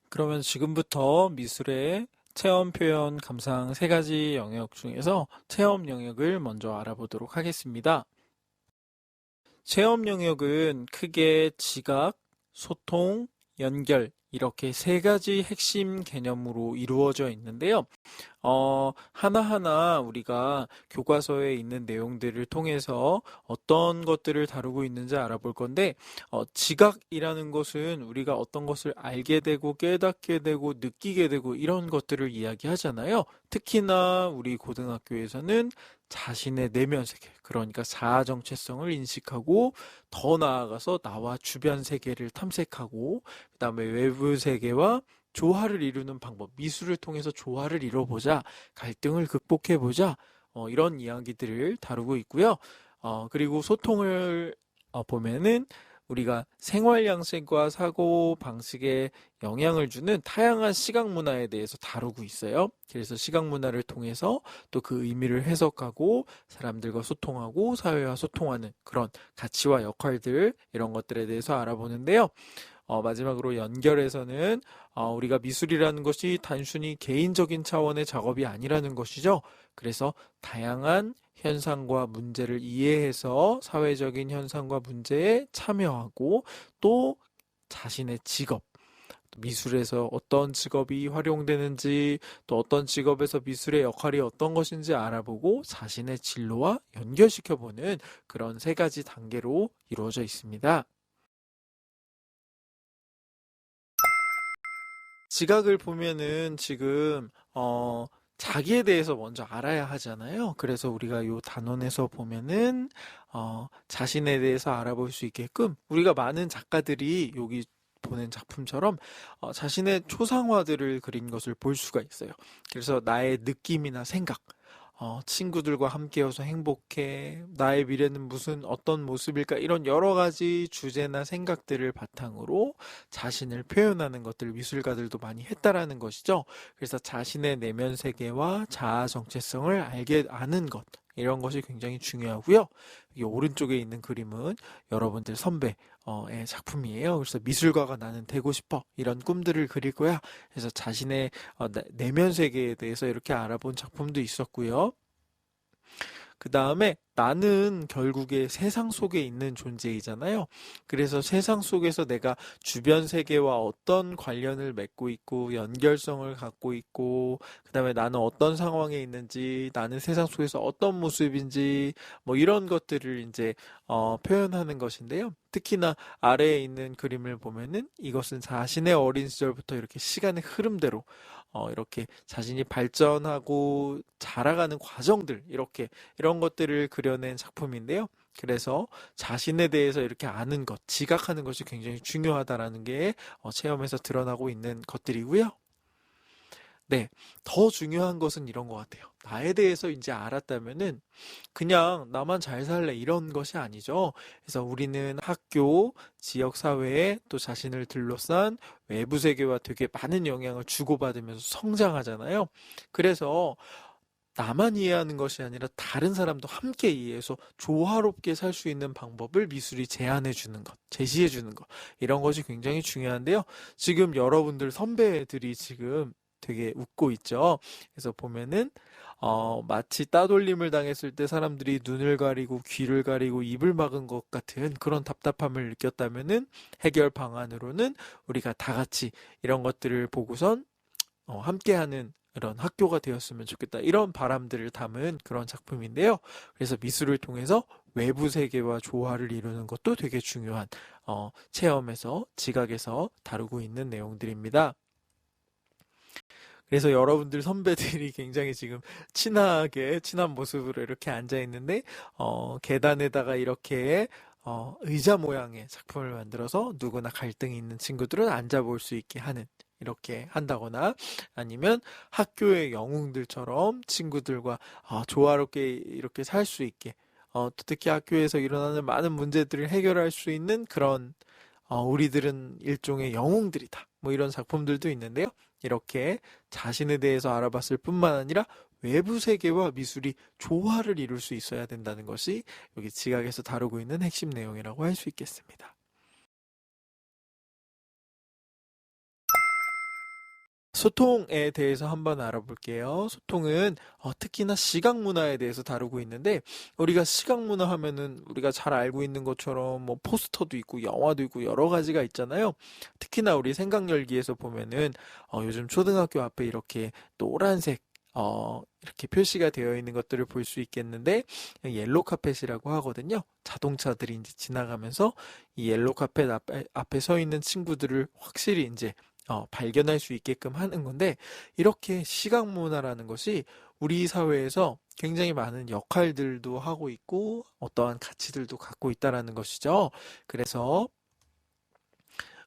그러면 지금부터 미술의 체험, 표현, 감상 세 가지 영역 중에서 체험 영역을 먼저 알아보도록 하겠습니다. 체험 영역은 크게 지각, 소통, 연결, 이렇게 세 가지 핵심 개념으로 이루어져 있는데요. 하나하나 우리가 교과서에 있는 내용들을 통해서 어떤 것들을 다루고 있는지 알아볼 건데, 지각이라는 것은 우리가 어떤 것을 알게 되고 깨닫게 되고 느끼게 되고 이런 것들을 이야기하잖아요. 특히나 우리 고등학교에서는 자신의 내면 세계, 그러니까 자아 정체성을 인식하고 더 나아가서 나와 주변 세계를 탐색하고 그다음에 외부 세계와 조화를 이루는 방법, 미술을 통해서 조화를 이뤄보자, 갈등을 극복해보자, 이런 이야기들을 다루고 있고요. 그리고 소통을 보면은 우리가 생활 양식과 사고 방식에 영향을 주는 다양한 시각 문화에 대해서 다루고 있어요. 그래서 시각 문화를 통해서 또 그 의미를 해석하고 사람들과 소통하고 사회와 소통하는 그런 가치와 역할들 이런 것들에 대해서 알아보는데요. 마지막으로 연결해서는 우리가 미술이라는 것이 단순히 개인적인 차원의 작업이 아니라는 것이죠. 그래서 다양한 현상과 문제를 이해해서 사회적인 현상과 문제에 참여하고 또 자신의 직업, 미술에서 어떤 직업이 활용되는지 또 어떤 직업에서 미술의 역할이 어떤 것인지 알아보고 자신의 진로와 연결시켜보는 그런 세 가지 단계로 이루어져 있습니다. 지각을 보면은 지금 자기에 대해서 먼저 알아야 하잖아요. 그래서 우리가 요 단원에서 보면은 자신에 대해서 알아볼 수 있게끔 우리가 많은 작가들이 여기 보는 작품처럼 자신의 초상화들을 그린 것을 볼 수가 있어요. 그래서 나의 느낌이나 생각, 친구들과 함께여서 행복해. 나의 미래는 무슨 어떤 모습일까? 이런 여러 가지 주제나 생각들을 바탕으로 자신을 표현하는 것들 미술가들도 많이 했다라는 것이죠. 그래서 자신의 내면 세계와 자아 정체성을 아는 것. 이런 것이 굉장히 중요하고요. 이 오른쪽에 있는 그림은 여러분들 선배의 작품이에요. 그래서 미술가가 나는 되고 싶어. 이런 꿈들을 그릴 거야. 그래서 자신의 내면 세계에 대해서 이렇게 알아본 작품도 있었고요. 그 다음에 나는 결국에 세상 속에 있는 존재이잖아요. 그래서 세상 속에서 내가 주변 세계와 어떤 관련을 맺고 있고 연결성을 갖고 있고 그 다음에 나는 어떤 상황에 있는지 나는 세상 속에서 어떤 모습인지 뭐 이런 것들을 이제 표현하는 것인데요. 특히나 아래에 있는 그림을 보면은 이것은 자신의 어린 시절부터 이렇게 시간의 흐름대로 이렇게 자신이 발전하고 자라가는 과정들 이렇게 이런 것들을 그려낸 작품인데요. 그래서 자신에 대해서 이렇게 아는 것, 지각하는 것이 굉장히 중요하다라는 게 체험에서 드러나고 있는 것들이고요. 네, 더 중요한 것은 이런 것 같아요. 나에 대해서 이제 알았다면은 그냥 나만 잘 살래 이런 것이 아니죠. 그래서 우리는 학교, 지역 사회에 또 자신을 둘러싼 외부 세계와 되게 많은 영향을 주고받으면서 성장하잖아요. 그래서 나만 이해하는 것이 아니라 다른 사람도 함께 이해해서 조화롭게 살 수 있는 방법을 미술이 제안해 주는 것, 제시해 주는 것. 이런 것이 굉장히 중요한데요. 지금 여러분들 선배들이 지금 되게 웃고 있죠. 그래서 보면은 마치 따돌림을 당했을 때 사람들이 눈을 가리고 귀를 가리고 입을 막은 것 같은 그런 답답함을 느꼈다면은 해결 방안으로는 우리가 다 같이 이런 것들을 보고선 함께하는 이런 학교가 되었으면 좋겠다. 이런 바람들을 담은 그런 작품인데요. 그래서 미술을 통해서 외부 세계와 조화를 이루는 것도 되게 중요한 체험에서 지각에서 다루고 있는 내용들입니다. 그래서 여러분들 선배들이 굉장히 지금 친한 모습으로 이렇게 앉아 있는데 계단에다가 이렇게 의자 모양의 작품을 만들어서 누구나 갈등이 있는 친구들은 앉아볼 수 있게 하는 이렇게 한다거나 아니면 학교의 영웅들처럼 친구들과 조화롭게 이렇게 살 수 있게 특히 학교에서 일어나는 많은 문제들을 해결할 수 있는 그런 우리들은 일종의 영웅들이다. 뭐 이런 작품들도 있는데요. 이렇게 자신에 대해서 알아봤을 뿐만 아니라 외부 세계와 미술이 조화를 이룰 수 있어야 된다는 것이 여기 지각에서 다루고 있는 핵심 내용이라고 할 수 있겠습니다. 소통에 대해서 한번 알아볼게요. 소통은 특히나 시각 문화에 대해서 다루고 있는데 우리가 시각 문화 하면은 우리가 잘 알고 있는 것처럼 뭐 포스터도 있고 영화도 있고 여러 가지가 있잖아요. 특히나 우리 생각열기에서 보면은 요즘 초등학교 앞에 이렇게 노란색 이렇게 표시가 되어 있는 것들을 볼 수 있겠는데 옐로 카펫이라고 하거든요. 자동차들이 이제 지나가면서 이 옐로 카펫 앞에 서 있는 친구들을 확실히 이제 발견할 수 있게끔 하는 건데 이렇게 시각 문화라는 것이 우리 사회에서 굉장히 많은 역할들도 하고 있고 어떠한 가치들도 갖고 있다라는 것이죠. 그래서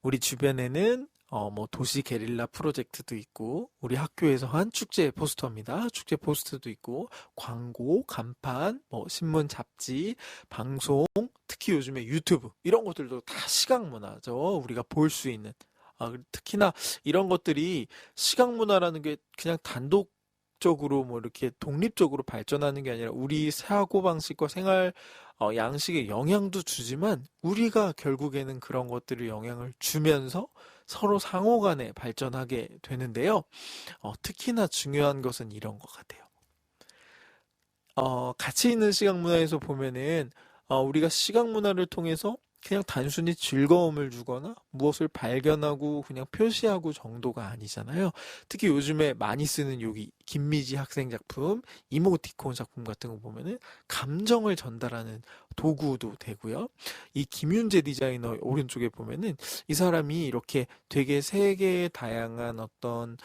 우리 주변에는 뭐 도시 게릴라 프로젝트도 있고 우리 학교에서 한 축제 포스터입니다. 축제 포스터도 있고 광고, 간판, 뭐 신문, 잡지, 방송, 특히 요즘에 유튜브 이런 것들도 다 시각 문화죠. 우리가 볼 수 있는. 특히나 이런 것들이 시각 문화라는 게 그냥 단독적으로 뭐 이렇게 독립적으로 발전하는 게 아니라 우리 사고방식과 생활 양식에 영향도 주지만 우리가 결국에는 그런 것들을 영향을 주면서 서로 상호 간에 발전하게 되는데요. 특히나 중요한 것은 이런 것 같아요. 가치 있는 시각 문화에서 보면은 우리가 시각 문화를 통해서 그냥 단순히 즐거움을 주거나 무엇을 발견하고 그냥 표시하고 정도가 아니잖아요. 특히 요즘에 많이 쓰는 여기 김미지 학생 작품, 이모티콘 작품 같은 거 보면은 감정을 전달하는 도구도 되고요. 이 김윤재 디자이너 오른쪽에 보면은 이 사람이 이렇게 되게 세계의 다양한 어떤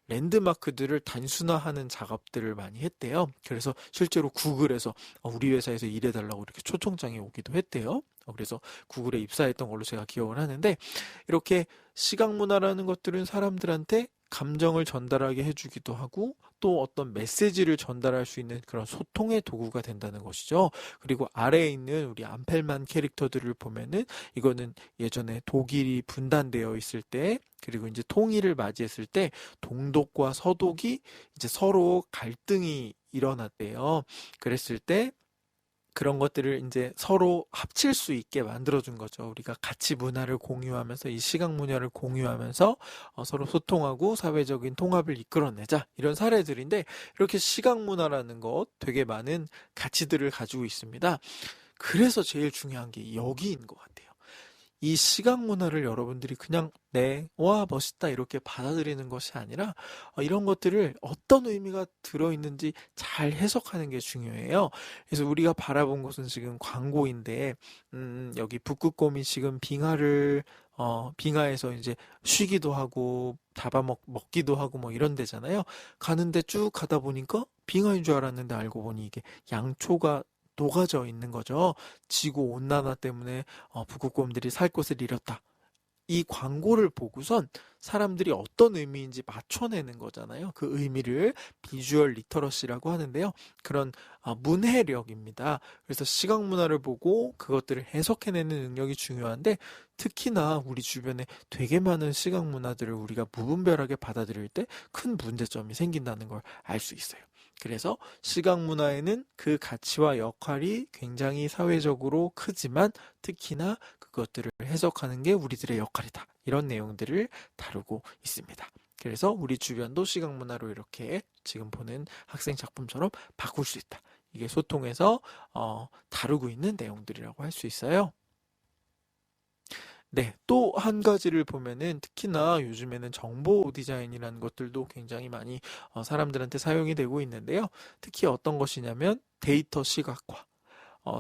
랜드마크들을 단순화하는 작업들을 많이 했대요. 그래서 실제로 구글에서 우리 회사에서 일해달라고 이렇게 초청장이 오기도 했대요. 그래서 구글에 입사했던 걸로 제가 기억을 하는데 이렇게 시각 문화라는 것들은 사람들한테 감정을 전달하게 해주기도 하고 또 어떤 메시지를 전달할 수 있는 그런 소통의 도구가 된다는 것이죠. 그리고 아래에 있는 우리 암펠만 캐릭터들을 보면은 이거는 예전에 독일이 분단되어 있을 때 그리고 이제 통일을 맞이했을 때 동독과 서독이 이제 서로 갈등이 일어났대요. 그랬을 때 그런 것들을 이제 서로 합칠 수 있게 만들어준 거죠. 우리가 가치 문화를 공유하면서 이 시각 문화를 공유하면서 서로 소통하고 사회적인 통합을 이끌어내자 이런 사례들인데 이렇게 시각 문화라는 것 되게 많은 가치들을 가지고 있습니다. 그래서 제일 중요한 게 여기인 것 같아요. 이 시각 문화를 여러분들이 그냥 네, 와, 멋있다 이렇게 받아들이는 것이 아니라 이런 것들을 어떤 의미가 들어있는지 잘 해석하는 게 중요해요. 그래서 우리가 바라본 것은 지금 광고인데 여기 북극곰이 지금 빙하에서 이제 쉬기도 하고 먹기도 하고 뭐 이런 데잖아요. 가는데 쭉 가다 보니까 빙하인 줄 알았는데 알고 보니 이게 양초가 녹아져 있는 거죠. 지구 온난화 때문에 북극곰들이 살 곳을 잃었다. 이 광고를 보고선 사람들이 어떤 의미인지 맞춰내는 거잖아요. 그 의미를 비주얼 리터러시라고 하는데요. 그런 문해력입니다. 그래서 시각 문화를 보고 그것들을 해석해내는 능력이 중요한데 특히나 우리 주변에 되게 많은 시각 문화들을 우리가 무분별하게 받아들일 때 큰 문제점이 생긴다는 걸 알 수 있어요. 그래서 시각 문화에는 그 가치와 역할이 굉장히 사회적으로 크지만 특히나 그것들을 해석하는 게 우리들의 역할이다. 이런 내용들을 다루고 있습니다. 그래서 우리 주변도 시각 문화로 이렇게 지금 보는 학생 작품처럼 바꿀 수 있다. 이게 소통에서 다루고 있는 내용들이라고 할 수 있어요. 네, 또 한 가지를 보면은 특히나 요즘에는 정보 디자인이라는 것들도 굉장히 많이 사람들한테 사용이 되고 있는데요. 특히 어떤 것이냐면 데이터 시각화.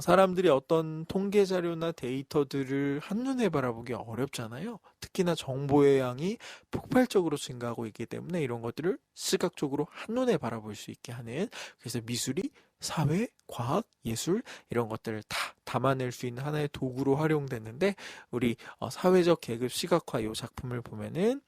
사람들이 어떤 통계 자료나 데이터들을 한눈에 바라보기 어렵잖아요. 특히나 정보의 양이 폭발적으로 증가하고 있기 때문에 이런 것들을 시각적으로 한눈에 바라볼 수 있게 하는 그래서 미술이 사회, 과학, 예술 이런 것들을 다 담아낼 수 있는 하나의 도구로 활용됐는데 우리 사회적 계급 시각화 이 작품을 보면은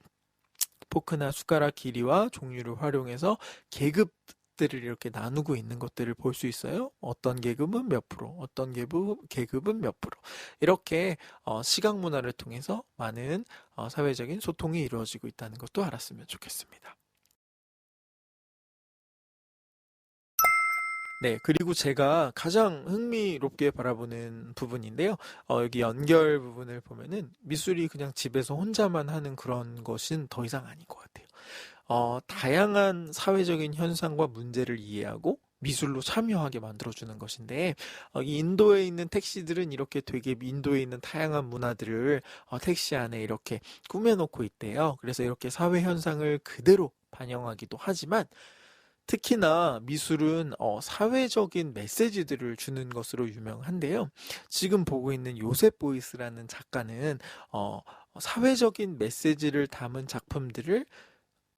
포크나 숟가락 길이와 종류를 활용해서 계급들을 이렇게 나누고 있는 것들을 볼 수 있어요. 어떤 계급은 몇 프로, 어떤 계급은 몇 프로. 이렇게 시각 문화를 통해서 많은 사회적인 소통이 이루어지고 있다는 것도 알았으면 좋겠습니다. 네, 그리고 제가 가장 흥미롭게 바라보는 부분인데요. 여기 연결 부분을 보면은 미술이 그냥 집에서 혼자만 하는 그런 것은 더 이상 아닌 것 같아요. 다양한 사회적인 현상과 문제를 이해하고 미술로 참여하게 만들어주는 것인데, 이 인도에 있는 택시들은 이렇게 되게 인도에 있는 다양한 문화들을 택시 안에 이렇게 꾸며놓고 있대요. 그래서 이렇게 사회 현상을 그대로 반영하기도 하지만, 특히나 미술은 사회적인 메시지들을 주는 것으로 유명한데요. 지금 보고 있는 요셉 보이스라는 작가는 어, 사회적인 메시지를 담은 작품들을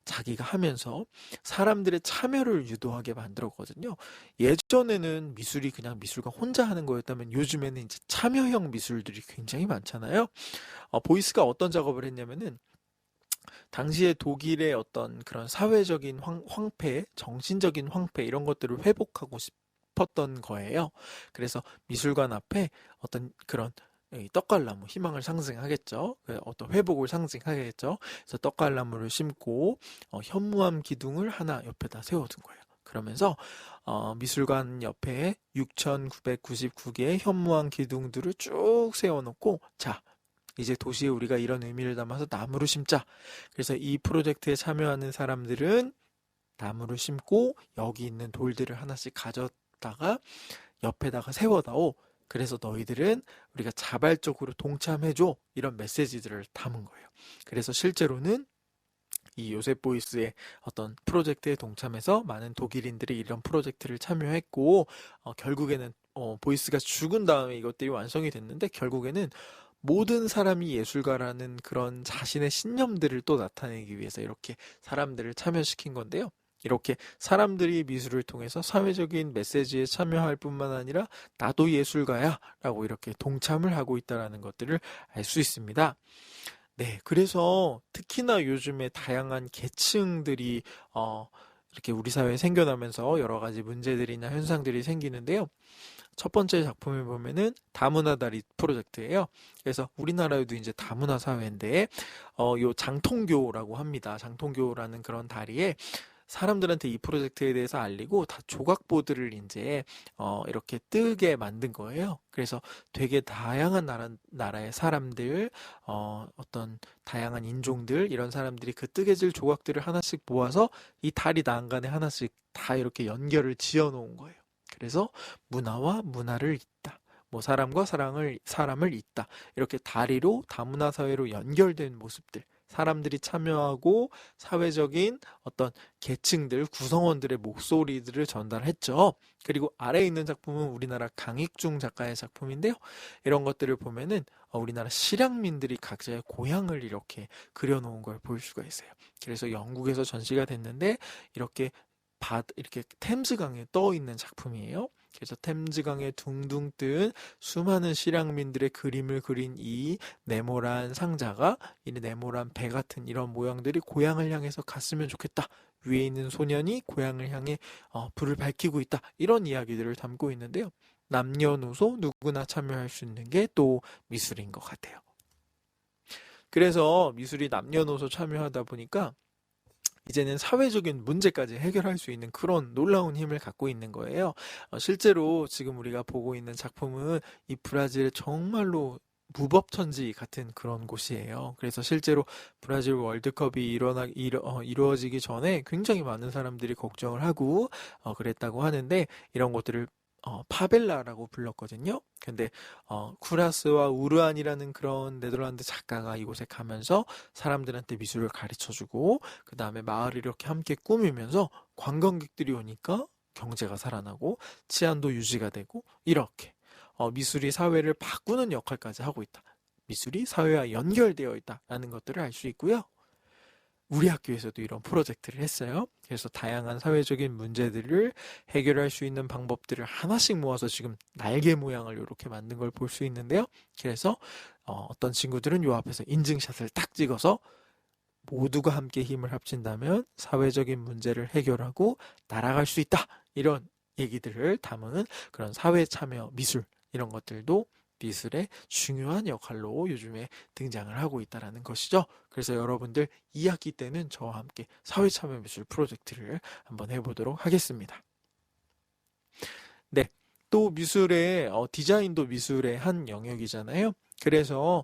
자기가 하면서 사람들의 참여를 유도하게 만들었거든요. 예전에는 미술이 그냥 미술가 혼자 하는 거였다면 요즘에는 이제 참여형 미술들이 굉장히 많잖아요. 보이스가 어떤 작업을 했냐면은 당시에 독일의 어떤 그런 사회적인 황폐, 정신적인 황폐 이런 것들을 회복하고 싶었던 거예요. 그래서 미술관 앞에 어떤 그런 이 떡갈나무, 희망을 상징하겠죠. 어떤 회복을 상징하겠죠. 그래서 떡갈나무를 심고 현무암 기둥을 하나 옆에다 세워둔 거예요. 그러면서 미술관 옆에 6,999개의 현무암 기둥들을 쭉 세워놓고, 자, 이제 도시에 우리가 이런 의미를 담아서 나무를 심자. 그래서 이 프로젝트에 참여하는 사람들은 나무를 심고 여기 있는 돌들을 하나씩 가져다가 옆에다가 세워다오. 그래서 너희들은 우리가 자발적으로 동참해줘. 이런 메시지들을 담은 거예요. 그래서 실제로는 이 요셉 보이스의 어떤 프로젝트에 동참해서 많은 독일인들이 이런 프로젝트를 참여했고, 결국에는 보이스가 죽은 다음에 이것들이 완성이 됐는데, 결국에는 모든 사람이 예술가라는 그런 자신의 신념들을 또 나타내기 위해서 이렇게 사람들을 참여시킨 건데요. 이렇게 사람들이 미술을 통해서 사회적인 메시지에 참여할 뿐만 아니라 나도 예술가야 라고 이렇게 동참을 하고 있다는 것들을 알 수 있습니다. 네, 그래서 특히나 요즘에 다양한 계층들이 이렇게 우리 사회에 생겨나면서 여러 가지 문제들이나 현상들이 생기는데요. 첫 번째 작품을 보면은 다문화 다리 프로젝트예요. 그래서 우리나라에도 이제 다문화 사회인데, 요 장통교라고 합니다. 장통교라는 그런 다리에 사람들한테 이 프로젝트에 대해서 알리고 다 조각보드를 이제 이렇게 뜨게 만든 거예요. 그래서 되게 다양한 나라의 사람들, 어떤 다양한 인종들 이런 사람들이 그 뜨개질 조각들을 하나씩 모아서 이 다리 난간에 하나씩 다 이렇게 연결을 지어 놓은 거예요. 그래서 문화와 문화를 잇다. 뭐 사람과 사람을 잇다. 이렇게 다리로 다문화 사회로 연결된 모습들. 사람들이 참여하고 사회적인 어떤 계층들, 구성원들의 목소리들을 전달했죠. 그리고 아래에 있는 작품은 우리나라 강익중 작가의 작품인데요. 이런 것들을 보면은 우리나라 실향민들이 각자의 고향을 이렇게 그려놓은 걸 볼 수가 있어요. 그래서 영국에서 전시가 됐는데 이렇게 이렇게 템즈강에 떠 있는 작품이에요. 그래서 템즈강에 둥둥 뜬 수많은 실향민들의 그림을 그린 이 네모란 상자가 이 네모란 배 같은 이런 모양들이 고향을 향해서 갔으면 좋겠다. 위에 있는 소년이 고향을 향해 불을 밝히고 있다. 이런 이야기들을 담고 있는데요. 남녀노소 누구나 참여할 수 있는 게 또 미술인 것 같아요. 그래서 미술이 남녀노소 참여하다 보니까 이제는 사회적인 문제까지 해결할 수 있는 그런 놀라운 힘을 갖고 있는 거예요. 실제로 지금 우리가 보고 있는 작품은 이 브라질의 정말로 무법천지 같은 그런 곳이에요. 그래서 실제로 브라질 월드컵이 이루어지기 전에 굉장히 많은 사람들이 걱정을 하고 그랬다고 하는데, 이런 것들을 파벨라라고 불렀거든요. 근데 쿠라스와 우르안이라는 그런 네덜란드 작가가 이곳에 가면서 사람들한테 미술을 가르쳐주고, 그 다음에 마을을 이렇게 함께 꾸미면서 관광객들이 오니까 경제가 살아나고 치안도 유지가 되고, 이렇게 미술이 사회를 바꾸는 역할까지 하고 있다. 미술이 사회와 연결되어 있다라는 것들을 알 수 있고요. 우리 학교에서도 이런 프로젝트를 했어요. 그래서 다양한 사회적인 문제들을 해결할 수 있는 방법들을 하나씩 모아서 지금 날개 모양을 이렇게 만든 걸 볼 수 있는데요. 그래서 어떤 친구들은 요 앞에서 인증샷을 딱 찍어서 모두가 함께 힘을 합친다면 사회적인 문제를 해결하고 날아갈 수 있다. 이런 얘기들을 담은 그런 사회 참여 미술, 이런 것들도 미술의 중요한 역할로 요즘에 등장을 하고 있다는 것이죠. 그래서 여러분들 2학기 때는 저와 함께 사회 참여 미술 프로젝트를 한번 해보도록 하겠습니다. 네. 또 미술의 디자인도 미술의 한 영역이잖아요. 그래서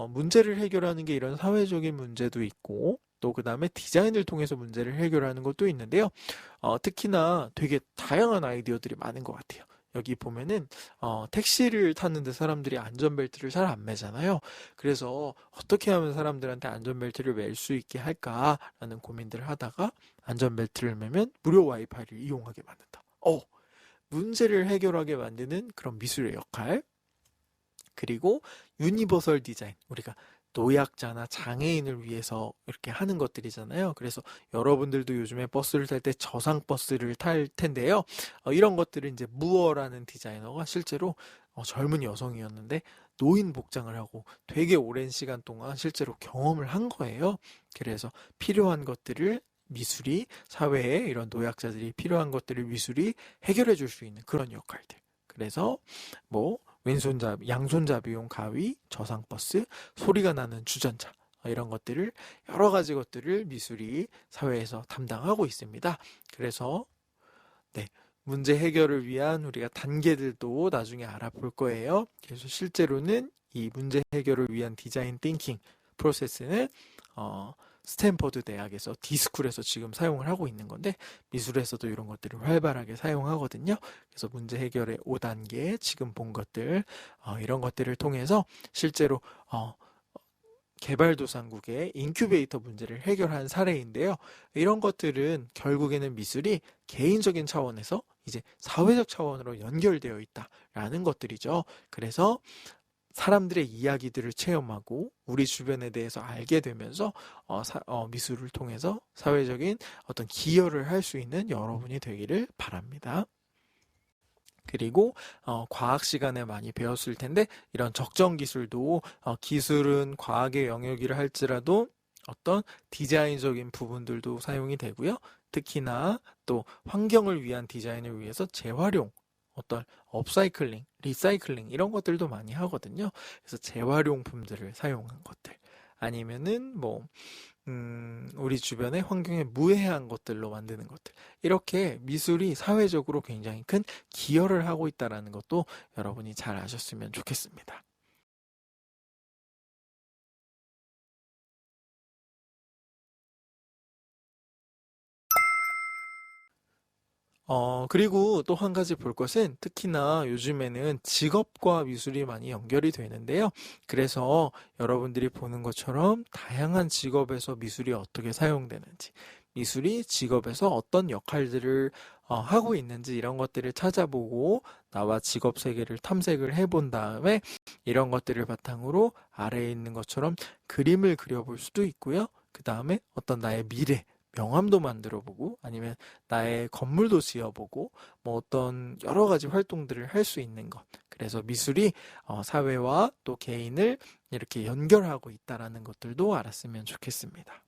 문제를 해결하는 게 이런 사회적인 문제도 있고, 또 그 다음에 디자인을 통해서 문제를 해결하는 것도 있는데요. 특히나 되게 다양한 아이디어들이 많은 것 같아요. 여기 보면은 택시를 탔는데 사람들이 안전벨트를 잘 안 매잖아요. 그래서 어떻게 하면 사람들한테 안전벨트를 맬 수 있게 할까라는 고민들을 하다가 안전벨트를 매면 무료 와이파이를 이용하게 만든다. 문제를 해결하게 만드는 그런 미술의 역할. 그리고 유니버설 디자인. 우리가 노약자나 장애인을 위해서 이렇게 하는 것들이잖아요. 그래서 여러분들도 요즘에 버스를 탈 때 저상 버스를 탈 텐데요. 이런 것들을 이제 무어라는 디자이너가 실제로 젊은 여성이었는데 노인 복장을 하고 되게 오랜 시간 동안 실제로 경험을 한 거예요. 그래서 필요한 것들을 미술이 사회에 이런 노약자들이 필요한 것들을 미술이 해결해 줄 수 있는 그런 역할들. 그래서 뭐 왼손잡이, 양손잡이용 가위, 저상버스, 소리가 나는 주전자 이런 것들을 여러 가지 것들을 미술이 사회에서 담당하고 있습니다. 그래서 네, 문제 해결을 위한 우리가 단계들도 나중에 알아볼 거예요. 그래서 실제로는 이 문제 해결을 위한 디자인 띵킹 프로세스는 스탠퍼드 대학에서 디스쿨에서 지금 사용을 하고 있는 건데 미술에서도 이런 것들을 활발하게 사용하거든요. 그래서 문제 해결의 5단계 지금 본 것들 이런 것들을 통해서 실제로 개발도상국의 인큐베이터 문제를 해결한 사례인데요. 이런 것들은 결국에는 미술이 개인적인 차원에서 이제 사회적 차원으로 연결되어 있다라는 것들이죠. 그래서 사람들의 이야기들을 체험하고 우리 주변에 대해서 알게 되면서 미술을 통해서 사회적인 어떤 기여를 할 수 있는 여러분이 되기를 바랍니다. 그리고 과학 시간에 많이 배웠을 텐데 이런 적정 기술도 기술은 과학의 영역이라 할지라도 어떤 디자인적인 부분들도 사용이 되고요. 특히나 또 환경을 위한 디자인을 위해서 재활용 어떤 업사이클링, 리사이클링 이런 것들도 많이 하거든요. 그래서 재활용품들을 사용한 것들 아니면은 우리 주변의 환경에 무해한 것들로 만드는 것들. 이렇게 미술이 사회적으로 굉장히 큰 기여를 하고 있다는 것도 여러분이 잘 아셨으면 좋겠습니다. 그리고 또 한 가지 볼 것은 특히나 요즘에는 직업과 미술이 많이 연결이 되는데요. 그래서 여러분들이 보는 것처럼 다양한 직업에서 미술이 어떻게 사용되는지, 미술이 직업에서 어떤 역할들을 하고 있는지 이런 것들을 찾아보고 나와 직업 세계를 탐색을 해본 다음에 이런 것들을 바탕으로 아래에 있는 것처럼 그림을 그려볼 수도 있고요. 그 다음에 어떤 나의 미래, 명함도 만들어 보고 아니면 나의 건물도 지어보고 뭐 어떤 여러 가지 활동들을 할 수 있는 것. 그래서 미술이 사회와 또 개인을 이렇게 연결하고 있다라는 것들도 알았으면 좋겠습니다.